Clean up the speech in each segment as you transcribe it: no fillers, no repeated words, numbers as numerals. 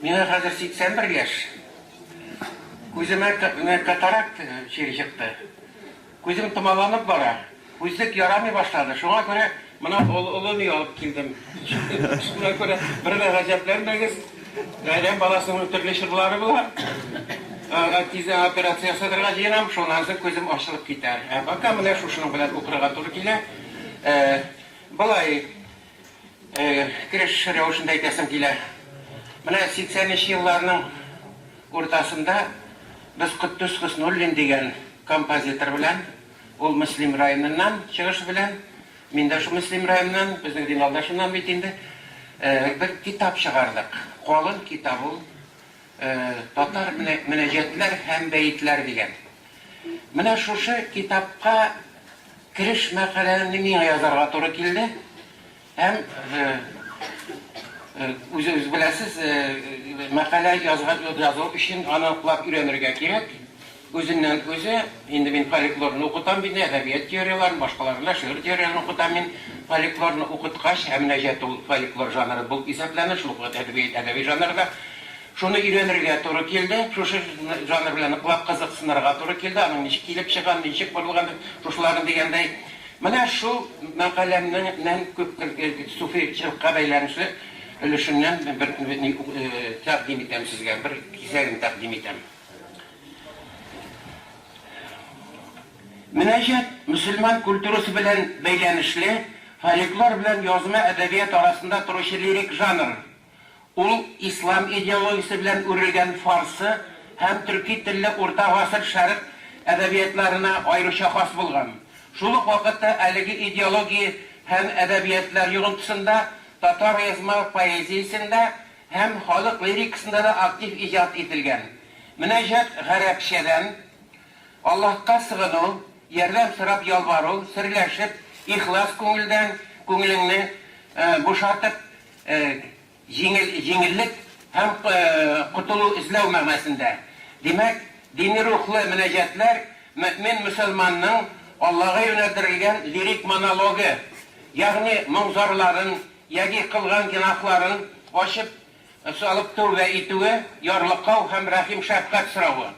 Миңа хәзер 81 яшь. Күземә катаракт чире чыкты. Күзем томаланып бара. Күзлек ярамый башлады. Шуңа күрә моны улын алып килдем. Шуңа күрә бер гаҗәпләнмәгез. Гадәм баласының төрле чырлары була. Тизе операция ясарга җыенам, шуннан соң күзем ачылып китәр. Бака менә шушының белән укырга туры килә. Балай кереш рәвешендә әйтәсем килә. Менә 80нче елларның уртасында без Куттус Хуснуллин дигән композитор белән, ул Муслим районыннан чыгыш белән, мин дә шу Муслим районыннан, безнең диналдашыннан бит инде, бер китап чыгардык. Калын китап ул, татар мөнәҗәтләр һәм бәйтләр дигән. Менә шушы китапка кереш мәкаләне миңа язарга туры килде. Һәм үз беләсез, мәкалә язу өчен аныклап өйрәнергә кирәк. Үзеннән үзе, инде мин фольклорны укытам, бит әдәбият теорияларын, башкаларны шигырь теорияларын укытам мин. Фольклорны укыткач, һәм мөнәҗәт ул фольклор жанры булып исәпләнә, шул әдәби жанрда. Шуны өйрәнергә туры килде. Шушы жанр белән укып кызыксынырга туры килде. Аның ничек килеп чыган, ничек булган, шушыларын дигәндәй. Менә шул мәкаләмнән күп суфийчылыкка бәйләнешле өлешеннән бер тәкъдим итәм сезгә, бер кисәген тәкъдим итәм. Мөнәҗәт мөселман культурасы белән бәйләнешле, фольклор белән язма әдәбият арасында торучы лирик жанр. Ул ислам идеологиясе белән үрелгән фарсы һәм төрки телле урта гасыр шәрык әдәбиятларына аеруча хас булган. Шул ук вакытта әлеге идеология һәм әдәбиятлар йогынтысында татар язма поэзиясендә һәм халык лирикасында да актив иҗат ителгән. Мөнәҗәт гарәпчәдән Аллаһка сыгыну, ярдәм сорап ялвару, серләшеп, ихлас күңелдән күңелеңне бушатып, җиңеллек һәм кутылу эзләү мәгънәсендә. Димәк, дини рухлы мөнәҗәтләр мөэмин мөселманның Аллага юнәлдерелгән лирик монологы, ягъни моңзарларын, яки кылган гынахларын ачып, салып тәүбә итүе, ярлыкау һәм рәхим шәфкать сорауы.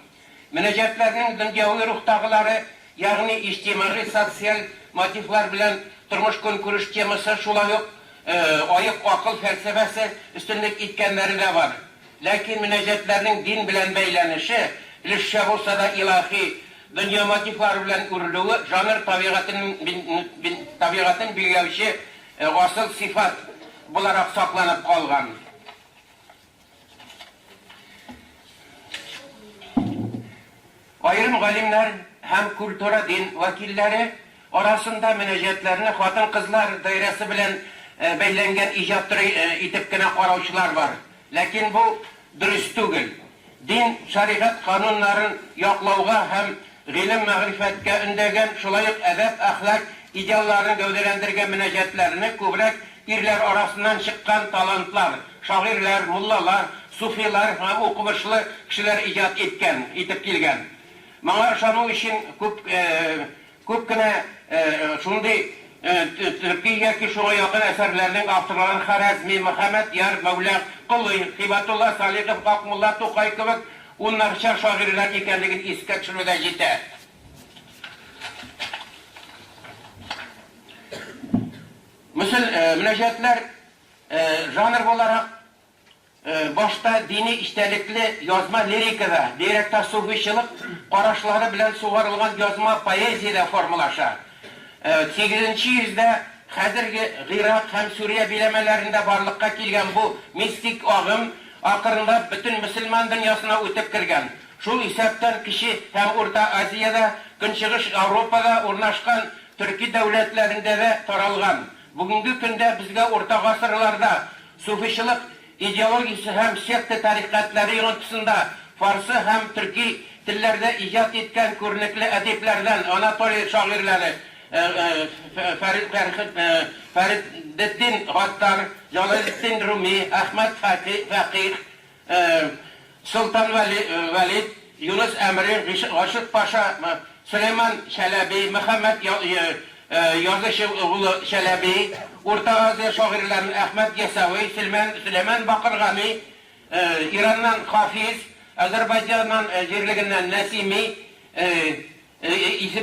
Мөнәҗәтләрнең дөньяви рухтагылары, ягъни иҗтимагый социаль мотивлар белән тормыш-көнкүреш темасы, шулай ук аек акыл фәлсәфәсе өстенлек иткәннәре дә бар. Ләкин мөнәҗәтләрнең дин белән бәйләнеше, өлешчә булса да илаһи дөнья мотивлары белән үрелүе, жанр табигатын билгеләүче асыл сифат буларак сакланып калган. Айрым галимнәр һәм культура дин вәкилләре арасында мөнәҗәтләрне хатын-кызлар даирәсе белән бәйләнгән иҗат итеп кенә караучылар бар. Ләкин бу дөрес түгел. Дин шәригать кануннарын яклауга һәм гыйлем мәгърифәткә өндәгән, шулай ук әдәп, әхлак идеалларын гәүдәләндергән мөнәҗәтләрне күбрәк ирләр арасыннан чыккан талантлар, шагыйрьләр, муллалар, суфилар һәм укымышлы кешеләр иҗат итеп килгән. Моңа ышану өчен күп кенә шундый төрки яки шуңа якын әсәрләрнең авторларын Харәзми, Мөхәммәд Яр, Мәүлә Кылый, Хибатулла Салихов, Акмулла Тукай кебек уннарча шагыйрьләр икәнлеген искә төшерүдә җитә. Мөнәҗәтләр жанр буларак башта дини иштәлекле язма лирикада, директор суфийчылык карашлары белән сугарылган язма поэзиядә формалаша. 8нче йөздә хәзерге Гыйрак һәм Сүрия биләмәләрендә барлыкка килгән бу мистик агым акырында бөтен мөселман дөньясына үтеп кергән. Шул исәптән кече һәм Урта Азиядә, Көнчыгыш Европада урнашкан төрки дәүләтләрендә дә таралган. Бүгенге көндә безгә урта гасырларда суфийчылык идеологиясе һәм секта тарикатлары йогынтысында фарсы һәм төрки телләрдә иҗат иткән күренекле әдипләрдән Анатолий шагыйрьләре Фәридетдин Гаттар, Җалалетдин Руми, Әхмәд Фәқих, Султан Вәлид, Юнус Әмри, Гашык Паша, Сөләйман Шәләби, Мөхәммәд Язычы улы Шәләби, Урта Азия шагыйрьләрен Әхмәд Ясауи, Сөләйман Бакыр Гани, İran'dan Hafiz, Azerbaycan'dan Cirliginden Nesimi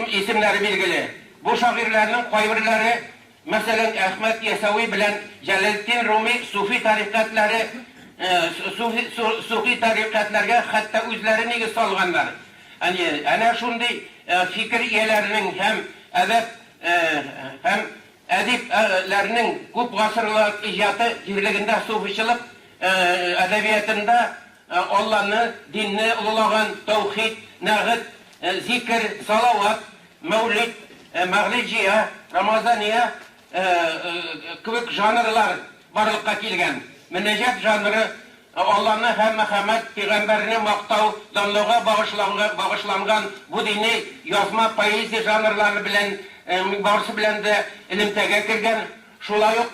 isimleri bilgili. Bu şairlerinin kayırları mesela Ahmet Yesavi bilen Celaleddin Rumi Sufi tarikatları Sufi tarikatlarga hatta özlerini salganlar. Yani ana şunday fikir iyelerinin hem ediplerinin köp gasırlık icatı Cirliginde Sufiçilik edebiyatında Allah'ını, dinini ululagan tevhid, nağıt, zikir, salavat, mevlid, mağliciye, ramazaniye kıvık janrlar barılıkka kelgen. Münecat janrı Allah'ını hem Muhammed Peygamberini maqtav, danlığa bağışlangan bu dini yazma poezi janrları bilen barısı bilen de ilimtege kirgen. Şulayık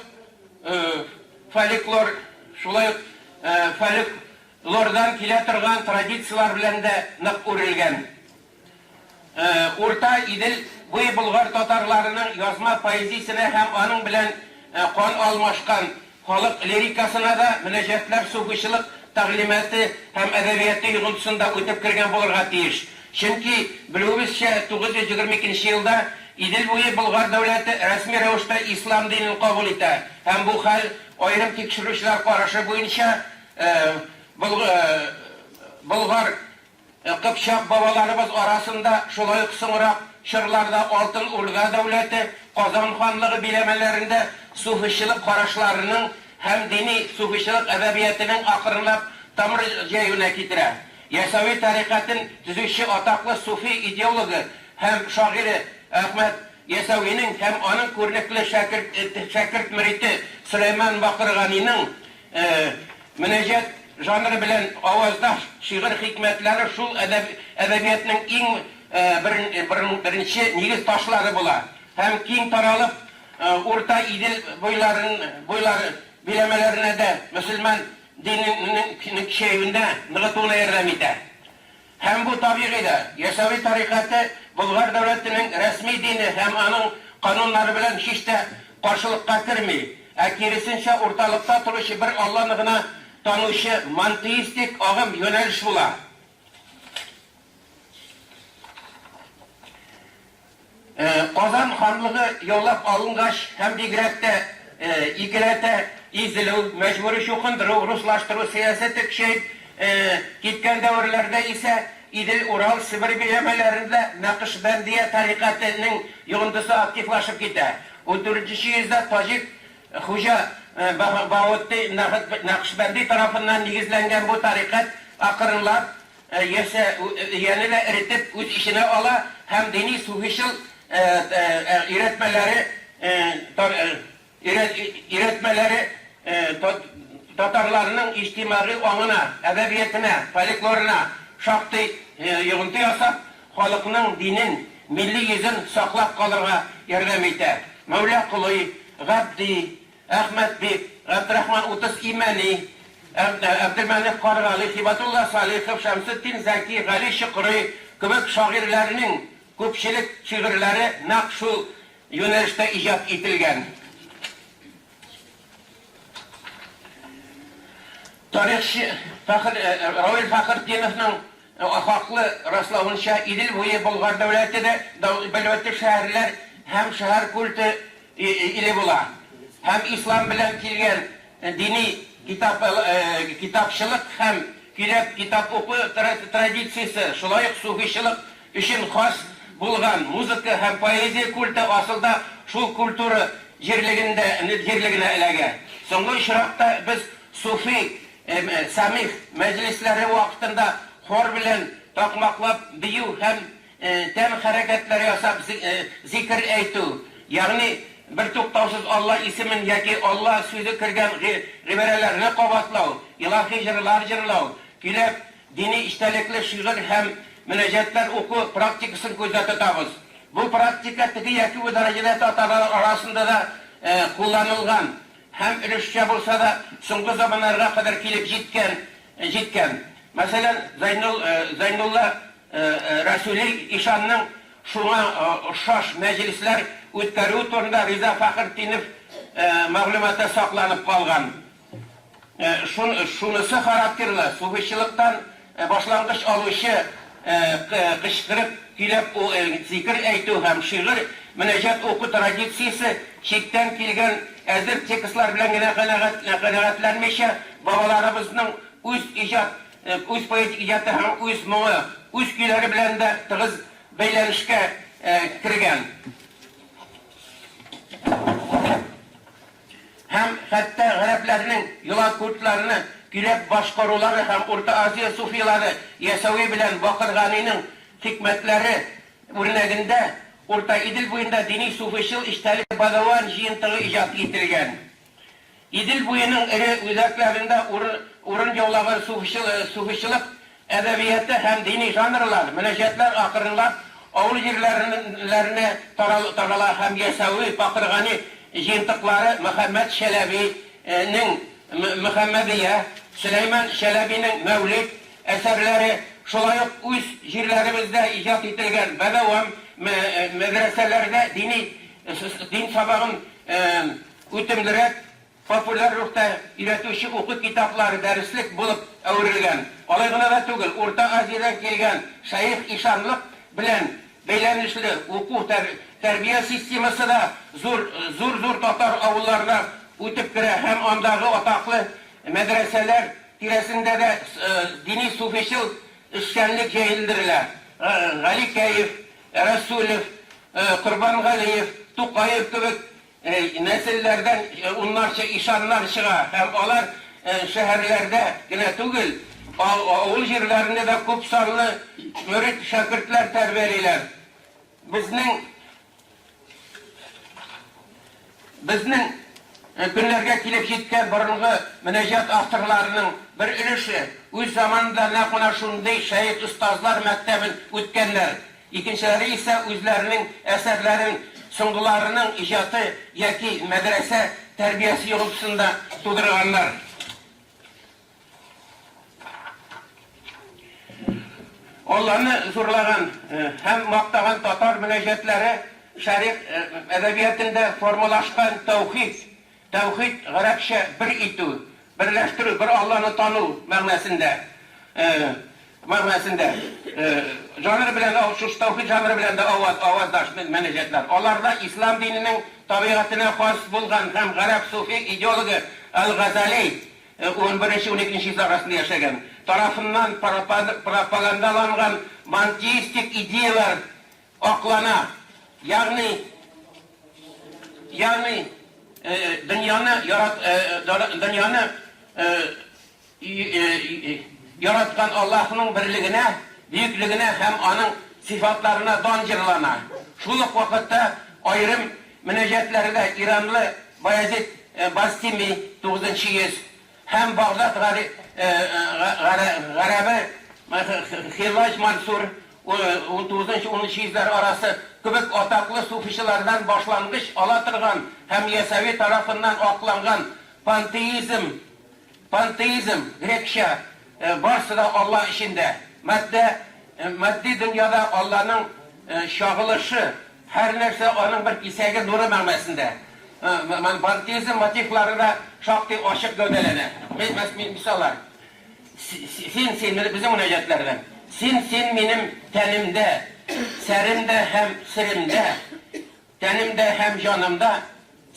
folklor, şulayık folklordan kile turgan tradisiyalar bilen de nık urilgen. Orta İdil bu Bulgar Tatarlarının yazma poezisine hem onun bilen kan almaşkan halk lirikasına da münecetler, sufişilik taglimatı hem edebiyatı yığıntısında ötüp kirgen bulurga tiyiş. Çünkü bilübüzçe 922 yılda İdil boyu Bulgar devleti resmi revişte İslam dinini kabul etti. Hem bu hal ayrım tekşirişler karşı boyunca Bulgar Kıpçak babalarımız arasında şolay kısımırak Şırlarda Altın Urga devleti Kazan Hanlığı bilemelerinde sufişilik karışlarının hem dini sufişilik edebiyatının akırınlap tamır ceyhune kitire. Yesavi tarikatın düzüşü ataklı sufi ideologu hem şairi Ahmet Yesavi'nin hem onun körnekli şakirt müriti Süleyman Bakırgani'nin münecat janrı bilen avazdaş şiir hikmetleri şu edebiyatının birinci nigiz taşları bula. Hem keng taralıp Orta İdil boyları bilemelerine de Müslüman dininin şeyinde nıgıtığına yardım eder. Hem bu tabii de Yesavi tarikatı Bulgar devletinin resmi dini hem onun kanunları bilen hiç de karşılıkka kirmiyor. Kirisince ortalıkta turuşu bir Allah'ına tanışı manteistik ağım yöneliş bula. Kazan Hanlığı yollap alıngaç hem digirette ikilete izlilu, mecburi şokunduru, Ruslaştırı siyaseti şey gitken devirlerde ise İdil, Ural, Sibir bilemelerinde Nakışbendiye tarikatının yığıntısı aktiflaşıp gitti. O 4. yüzyılda Tacik Hoca Bavutti Nakışbendi tarafından nigizlengen bu tarikat akırınlar yeniyle eritip üç işine ala hem dini sufişil üretmeleri Tatarlarının içtimai onuna, edebiyetine, folkloruna şaktı yığıntı yasap, halkının dinin, milli yüzün saklap kalırga yardım eder. Mevla Kuluy, Gabdi, Ahmet Bey, Abdurrahman Utus İmani, Abdülmelik Kargali, Hibatullah Salih, Şemsettin Zeki, Gali Şıkri, kıvık şairlerinin köpçilik şiirleri nakşu yönelişte icat edilgen. Tarihçi Ravil Fakirdinov'un haklı rastlavınca İdil boyu Bulgar devleti de belvetli şehirler hem şehir kültü ile bula. Hem İslam bilen kilgen dini kitapçılık hem kitap oku tradisiyası, şulayık sufişilik için has bulgan müzik hem poezi kültü aslında şu kültürü yerligine elege. Soңғы şırakta biz sufi samih meclisleri vaktinde hor bilen takmaklap biyu hem tem hareketleri yasap zikir eytu. Yani bir tuktavsız Allah ismin yaki Allah sözü kirgen riberelerini kavatlav, ilahi jırlar kilep dini iştelikli şiir hem münecetler oku praktikasını gözde tutabız. Bu praktika tiki yaki bu derecede Tatarlar arasında da kullanılgan. Hem ilişkiye bulsa da soңғы zamanlara kadar kilip jitken. Mesela Zeynullah Rasuli İşan'ın şuna şaş meclisler ötkärүү turunda Riza Fakhriddinov mağlumata saklanıp kalgan. şunысы характерлы, суфишчылыктан башлангыч алучы кычкырып көйләп зикр әйтү һәм шигырь мөнәҗәт уку традициясе читтән килгән әзер текстлар белән генә канәгатьләнмичә, бабаларыбызның үз иҗат, үз поэтик иҗаты һәм үз моңы, үз көйләре белән дә тыгыз бәйләнешкә кергән. Һәм хәтта гарәпләрнең йола куртларны көйләп башкарулары һәм Урта Азия суфилары Ясауи белән Бакырганийның хикмәтләре үрнәгендә Урта Идел буенда дини суфишчыл иштәлек бадаван җыентыгы иҗат ителгән. Идел буеның эре үзәкләрендә урын яулаган суфишчылык әдәбияты һәм дини жанрлар, мөнәҗәтләр акрынлап авыл җирләренә тарала һәм Ясауи, Бакыргани җыентыклары Мөхәммәд Шәләбинең Мөхәммәдия, Сөләйман Шәләбинең Мәүлид әсәрләре, шулай ук үз җирләребездә иҗат ителгән бадавам мәдрәсәләрдә дин сабагын үтемлерәк, популяр рухта өйрәтүче уку китаплары дәреслек булып әверелгән. Алай гына да түгел, Урта Азиядан килгән шәйх ишанлык белән бәйләнешле уку тәрбия системасы да зур татар авылларына үтеп керә һәм андагы атаклы мәдрәсәләр тирәсендә дә дини суфишчыл эшчәнлек җәелдерелә. Галикәев, Рәсүлев, Корбангалиев, Тукаев кебек нәселләрдән уннарча ишаннар чыга һәм алар шәһәрләрдә генә түгел, авыл җирләрендә дә күп санлы мөрид шәкертләр тәрбиялиләр. Безнең көннәргә килеп җиткән борынгы мөнәҗәт авторларының бер өлеше үз заманында нәкъ шундый шәйх остазлар мәктәбен үткәннәр. Икенчеләре исә үзләренең әсәрләрен соңгыларының иҗаты яки мәдрәсә тәрбиясе йогынтысында тудырганнар. Алланы зурлаган һәм мактаган татар мөнәҗәтләре шәригъ әдәбиятында формалашкан тавхид гарәпчә бер итү, берләштерү, бер Алланы тану мәгънәсендә. Жанры белән шушы тавхид жанры белән дә аваздаш мөнәҗәтләр. Аларда ислам диненең табигатына хас булган һәм гарәп суфи идеологы Ал-Газали 11-12 йөз арасында яшәгән тарафыннан пропагандаланган мантеистик идеялар аклана. Ягъни дөньяны яраткан Аллаһның берлегенә, бөеклегенә һәм аның сифатларына дан җырлана. Шул ук вакытта аерым мөнәҗәтләрдә иранлы Баязид Бастими 9-нчы йөз һәм Багдад гарәбе Хилaj Мансур 19-10 йөзләр арасы күбек атаклы суфишчылардан башлангыч ала торган һәм Ясауи тарафыннан акланган пантеизм грекчә барсы да Алла ишендә. Матди дөньяда Алланың шагылышы, һәр нәрсә аның бер кисәге нуры мәгънәсендә. Пантеизм мотивлары да шактый ачык гәүдәләнә. Мисаллар. Син безнең мөнәҗәтләрдән. Син минем тәнемдә, сәремдә һәм сиремдә, тәнемдә һәм җанымда,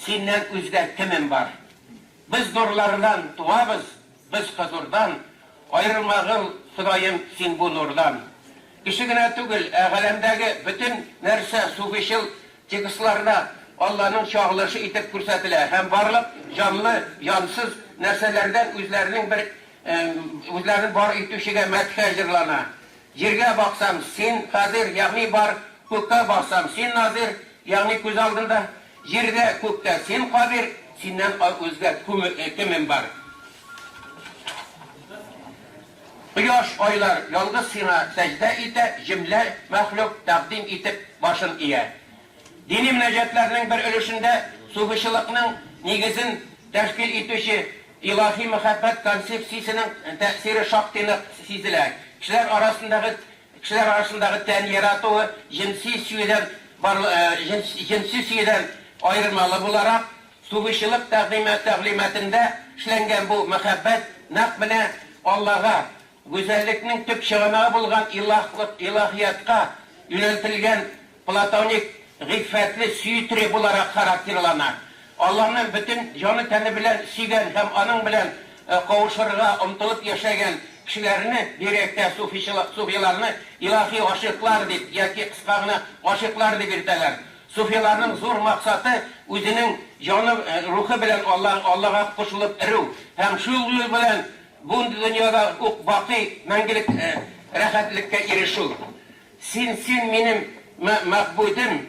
синнән үзгә кемем бар? Без нурлардан туабыз, без хозурдан, аерылмагыл Ходаем син бу нурдан. Кеше генә түгел, галәмдәге бөтен нәрсә суфишчыл текстларда Алланың чагылышы итеп күрсәтелә һәм барлык җанлы, җансыз нәрсәләрдән үзләренең бар итүчегә мәдхә җырлана. Җиргә баксам, син хәзер, ягъни бар, күккә баксам, син назир, ягъни күз алдында, җирдә, күктә син кадир, синнән үзгә кемем бар? Кояш, айлар ялгыз сиңа сәҗдә итә, җөмлә мәхлук тәкъдим итеп башын ия. Дини мөнәҗәтләрнең бер өлешендә суфишчылыкның нигезен тәшкил итүче илаһи мәхәббәт концепциясенең тәэсире шактый нык сизелә. Кешеләр арасындагы тән яратуы jinsi сөйдән аермалы буларак Суфишылык тәгълиматында эшләнгән бу мәхәббәт нәкъ менә Аллага, гүзәллекнең төп чыганагы булган илаһиятка юнәлтелгән платоник гыйффәтле сөйтре буларак характерлана. Аллаһның бөтен җаны тәне белән сөйгән һәм аның белән кавышырга омтылып яшәгән кешеләрне, директә суфиларны илаһи гашыйклар дип яки кыска гына гашыйклар дип йөртәләр. Суфиларның зур максаты үзенең җаны, рухы белән Аллага кушылып ирү һәм шул юл белән бу дөньяда ук бакый мәңгелек рәхәтлеккә ирешү. Син минем мәхбүдем,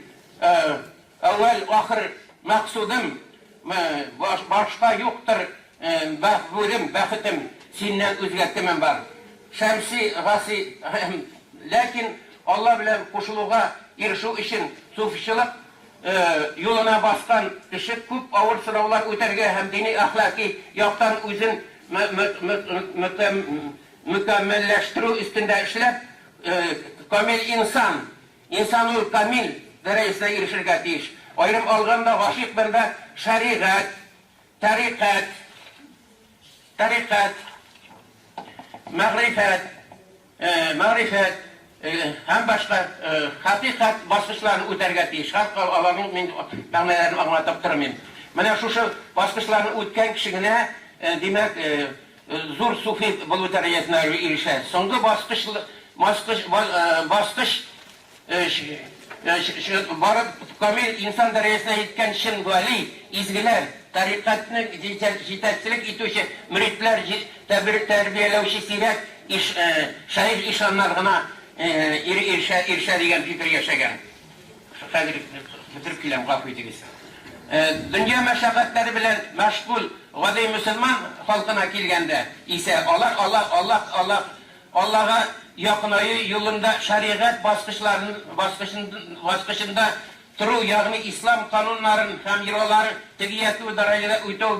әүвәл ахыр максудым, башка юктыр мәхбүдем, бәхетем, синнән үзгә кемем бар. Шәмси гаси, ләкин Алла белән кушылуга ирешү өчен суфишылык юлына баскан кеше күп авыр сынаулар үтәргә һәм дини әхлакый яктан үзен мөкәммәлләштерү өстендә эшләп, камил инсанул камил дәрәҗәсенә ирешергә тиеш. Аерым алганда гашыйк бәндә шәригать, тарикат, мәгърифәт һәм башка хакыйкать баскычларын үтәргә тиеш. Аларның мин мәгънәләрен аңлатып тормыйм. Менә шушы баскычларны үткән кеше генә, димәк, зур суфи булу дәрәҗәсенә ирешә. Соңгы баскыч барып камил инсан дәрәҗәсенә җиткән шин вали, изгеләр, тарикатны җитәкчелек итүче мөритләр, тәрбияләүче сирәк шәйх ишаннар гына ирешә дигән фикер яшәгән. Хәзер бетереп киләм, гафу итегез. Дөнья мәшәкатьләре белән мәшгуль гади мөселман халкына килгәндә исә Аллага якынаю юлында шәригать баскычында туру, ягъни ислам кануннарын һәм йолаларын тигияту дәрәҗәдә үтәү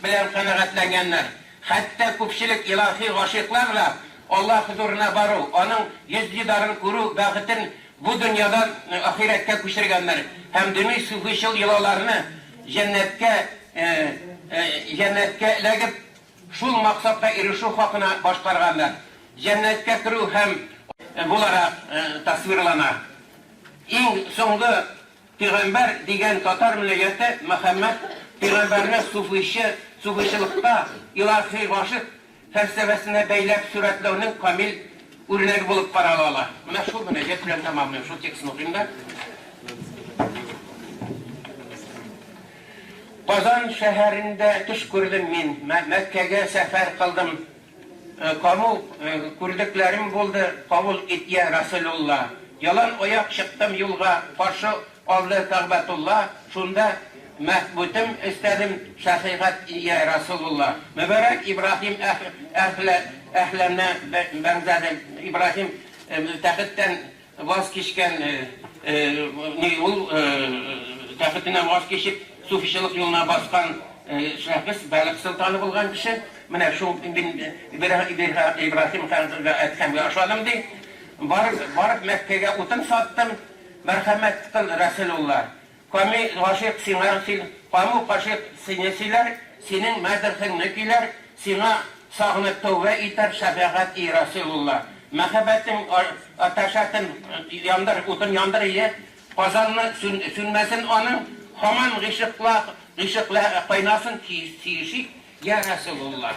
белән канәгатьләнгәннәр. Хәтта күпчелек илаһи гашыйкларга Аллаһ хузурына бару, аның йөз дидарын күрү бәхетен бу дөньядан ахирәткә күчергәннәр һәм дини суфишыл йолаларны җәннәткә эләгеп шул максатка ирешү хакына башкарганнар. Җәннәткә керү һәм буларак тасвирлана. Иң соңгы пәйгамбәр дигән татар милләте Мөхәммәд пәйгамбәрне суфишылыкта илаһи гашык фәлсәфәсенә бәйләп сурәтләүнең камил үрнәге булып карала. Менә шул мөнәҗәт белән тәмамлыйм. Шул текстны укыйм да. Казан шәһәрендә төш күрдем мин, Мәккәгә сәфәр кылдым. Камыл күрдекләрем булды, кабул ит я Расулулла. Ялан аяк чыктым юлга, каршы алды Кәгъбәтулла. Шунда мәхбүтем истәдем шәфигать я Расулулла. Мөбарак Ибраһим әһләнә бәнзәдем. Ибраһим тәхеттән ваз кичкән, ул тәхеттән ваз кичеп суфишылык юлына баскан шәхес, Бәлек солтаны булган кеше. Менә шул Ибраһим хәзергә әткәмгә ашадым ди. Барып Мәккәгә утын саттым. Мәрхәмәт кыл Расулулла. Камил гашыйк сиңа камыл гашыйк синесиләр, синең мәдхеңне киләр, сиңа сагынып тәүбә итәр шәфәгать и Расулулла. Мәхәббәтең аташатын яндыр, утын яндыр ие. Казанны сүнмәсен аның, һаман гыйшыкла кайнасын тиешик я Расулулла.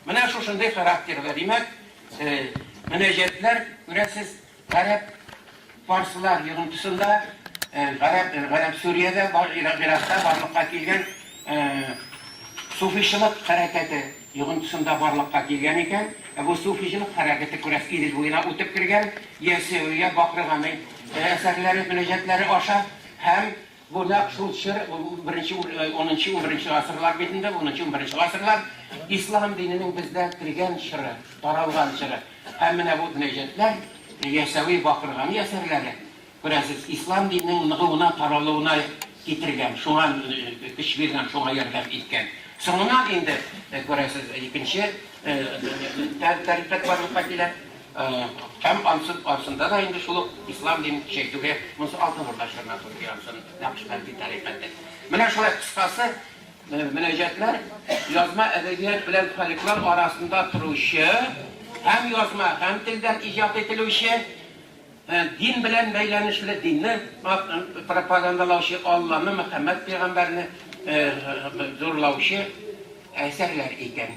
Менә шушындай характерлы, димәк, мөнәҗәтләр күрәсез гарәп фарслар йогынтысында, гарәп Сүриядә, Иракта барлыкка килгән суфишылык хәрәкәте йогынтысында барлыкка килгән икән. Бу суфишылык хәрәкәте күрәсез Идел буена үтеп кергән, Ясеуия Бакырганың әсәрләре, мөнәҗәтләре аша һәм bu şul şır 10-11 asırlar bitinde, 10-11 asırlar İslam dininin bizde kirgen şırı, taralgan şırı. Hem bu necetler Yesevi Bakırgan eserleri. Görəsiz, İslam dininin nığıuna, taralığına getirgen, şuna güç vergen, şuna yerden itken. Sonuna indi, görəsiz, ikinci tarikat varlıqqa kiler. Hem aslında da indi şuluk İslam dini çektiğe, bunun altın ortaşlarına Türkiye aslında yapışkan bir tarikatı. Mene şöyle kıskası, münacatlar yazma edebiyat bilen tariklar arasında turuşu, hem yazma hem dilden icat edilişi, din bilen beylenişli dinni propagandalaşı, Allah'ını, Muhammed Peygamberini zorlaşı eserler iken.